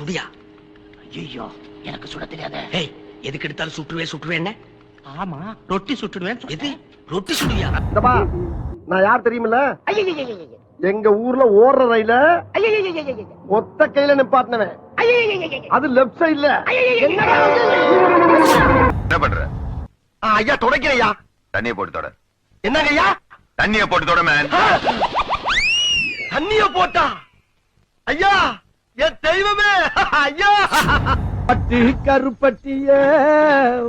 சுடியா. ஐயோ எனக்கு சுட தெரியாத. ஏய் எதுக்கு எடுத்தாலும் சுட்டுவேன். ஆமா ரொட்டி சுட்டுடுவேன். எது ரொட்டி சுடுவியா? நான் யார் தெரியுமில்ல? எங்க ஊர்ல ஓடுற ரயில ஒத்த கையில நிப்பாட்டினவன். அது லெப்ட் சைடுல. என்ன பண்ற? ஐயா தொடக்கிறையா. தண்ணிய போட்டு தொட. என்னங்க ஐயா? தண்ணிய போட்டு தொட மேன். தண்ணிய போட்டா? ஐயா என் தெய்வமே ஐயா. பட்டி கருப்பட்டிய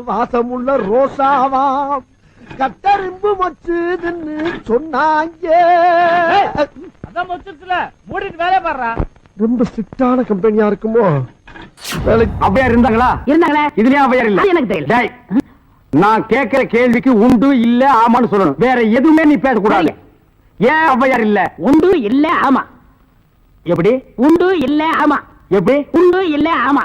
வாசமுள்ள ரோசாவா கட்டரும்பு மொச்சுதுன்னு சொன்னாங்க. அதான் மொச்சுல மூடிட்டு வேலை பாடுறா. ரொம்ப ஸ்ட்ரிக்டான கம்பெனியா இருக்குமோ? அவ்வையார் இருந்தாங்களா? இதுலயும் அவ்வையார் இல்ல. எனக்கு தெரியல. நான் கேட்கிற கேள்விக்கு உண்டு இல்ல ஆமான்னு சொல்லணும். வேற எதுவுமே நீ பேசக்கூடாது. ஏன் அவ்வையார் இல்ல? உண்டு இல்ல ஆமா. எப்படி? உண்டு இல்ல ஆமா. எப்படி? உண்டு இல்ல ஆமா.